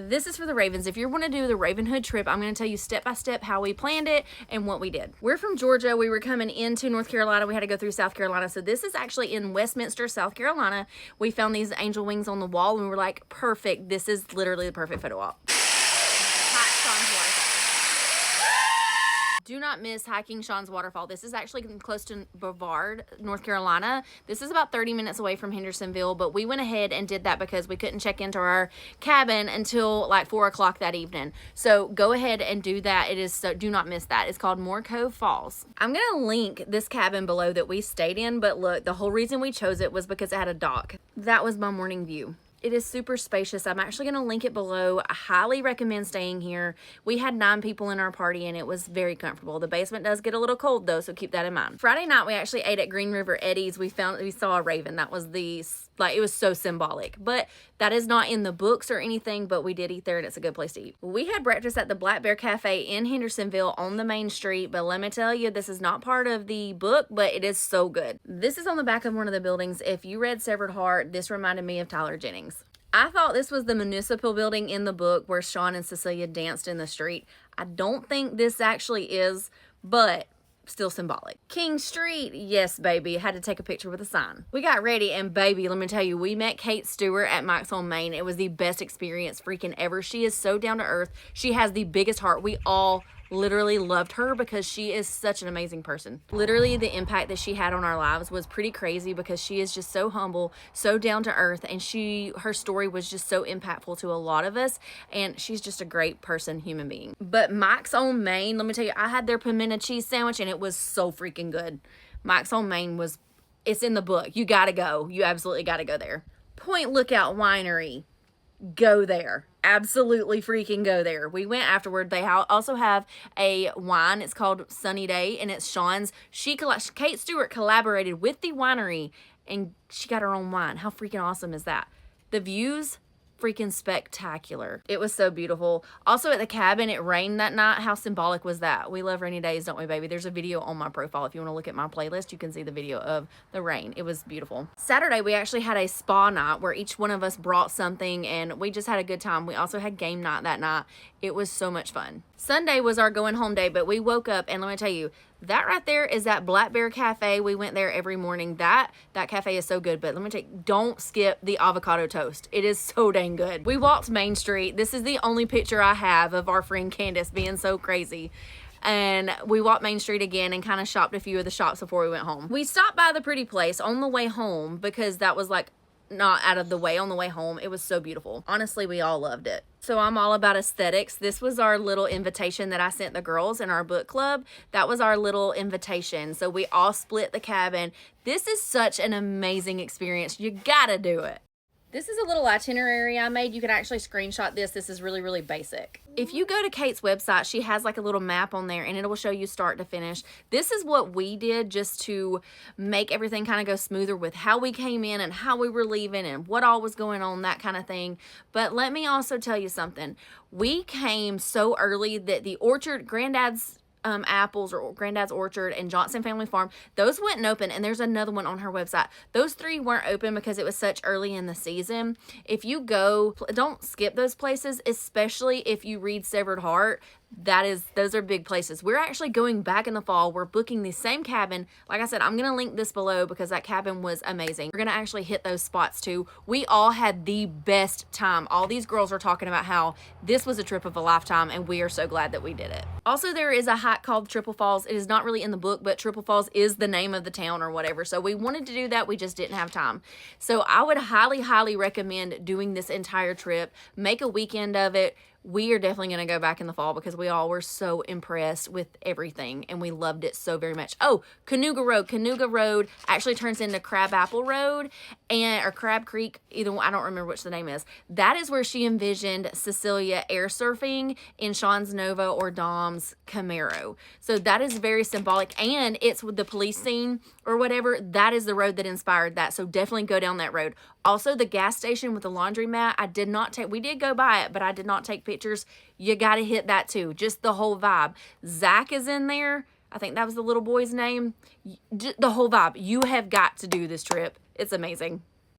This is for the Ravens. If you want to do the Ravenhood trip, I'm going to tell you step by step how we planned it and what we did. We're from Georgia. We were coming into North Carolina. We had to go through South Carolina. So this is actually in Westminster, South Carolina. We found these angel wings on the wall and we were like, perfect. This is literally the perfect photo op. Do not miss hiking Sean's Waterfall. This is actually close to Brevard, North Carolina. This is about 30 minutes away from Hendersonville, but we went ahead and did that because we couldn't check into our cabin until like 4 o'clock that evening. So go ahead and do that. It is so, do not miss that. It's called Cove Falls. I'm gonna link this cabin below that we stayed in, but look, the whole reason we chose it was because it had a dock. That was my morning view. It is super spacious. I'm actually going to link it below. I highly recommend staying here. We had 9 people in our party and it was very comfortable. The basement does get a little cold though, so keep that in mind. Friday night we actually ate at Green River Eddy's. We saw a raven. That was it was so symbolic. But that is not in the books or anything, but we did eat there and it's a good place to eat. We had breakfast at the Black Bear Café in Hendersonville on the main street, but let me tell you, this is not part of the book, but it is so good. This is on the back of one of the buildings. If you read Severed Heart, this reminded me of Tyler Jennings. I thought this was the Municipal Building in the book where Sean and Cecilia danced in the street. I don't think this actually is, but still symbolic. King Street, yes baby, had to take a picture with a sign. We got ready and baby, let me tell you, we met Kate Stewart at Mike's on Main. It was the best experience freaking ever. She is so down to earth. She has the biggest heart. We all literally loved her because she is such an amazing person. Literally the impact that she had on our lives was pretty crazy because she is just so humble, so down to earth, and her story was just so impactful to a lot of us, and she's just a great person, human being. But Mike's on Main, let me tell you, I had their pimento cheese sandwich and it was so freaking good. Mike's on Main it's in the book. You gotta go. You absolutely gotta go there. Point Lookout Winery. Go there. Absolutely freaking go there. We went afterward. They also have a wine. It's called Sunny Day and it's Sean's. Kate Stewart collaborated with the winery and she got her own wine. How freaking awesome is that? The views, freaking spectacular. It was so beautiful. Also at the cabin, it rained that night. How symbolic was that? We love rainy days, don't we, baby? There's a video on my profile. If you want to look at my playlist, you can see the video of the rain. It was beautiful. Saturday, we actually had a spa night where each one of us brought something and we just had a good time. We also had game night that night. It was so much fun. Sunday was our going home day, but we woke up and let me tell you, that right there is that Black Bear Café. We went there every morning. That cafe is so good, but let me tell you, don't skip the avocado toast. It is so dang good. We walked Main Street. This is the only picture I have of our friend Candace being so crazy. And we walked Main Street again and kind of shopped a few of the shops before we went home. We stopped by the Pretty Place on the way home because that was like not out of the way on the way home. It was so beautiful. Honestly, we all loved it. So I'm all about aesthetics. This was our little invitation that I sent the girls in our book club. That was our little invitation. So we all split the cabin. This is such an amazing experience. You gotta do it. This is a little itinerary I made. You can actually screenshot this. This is really, really basic. If you go to Kate's website, she has like a little map on there and it will show you start to finish. This is what we did just to make everything kind of go smoother with how we came in and how we were leaving and what all was going on, that kind of thing. But let me also tell you something. We came so early that the orchard, Granddad's apples or Granddad's Orchard and Johnson Family Farm, those wouldn't open, and there's another one on her website. Those 3 weren't open because it was such early in the season. If you go, don't skip those places, especially if you read Severed Heart. Those are big places. We're actually going back in the fall. We're booking the same cabin. Like I said, I'm going to link this below because that cabin was amazing. We're going to actually hit those spots too. We all had the best time. All these girls are talking about how this was a trip of a lifetime and we are so glad that we did it. Also, there is a hike called Triple Falls. It is not really in the book, but Triple Falls is the name of the town or whatever. So we wanted to do that. We just didn't have time. So I would highly, highly recommend doing this entire trip. Make a weekend of it. We are definitely going to go back in the fall because we all were so impressed with everything and we loved it so very much. Oh, Kanuga Road. Kanuga Road actually turns into Crab Apple Road or Crab Creek. Either one, I don't remember which the name is. That is where she envisioned Cecilia air surfing in Sean's Nova or Dom's Camaro. So that is very symbolic, and it's with the police scene or whatever. That is the road that inspired that. So definitely go down that road. Also, the gas station with the laundromat, we did go by it, but I did not take pictures. You got to hit that too. Just the whole vibe. Zach is in there. I think that was the little boy's name. The whole vibe. You have got to do this trip. It's amazing.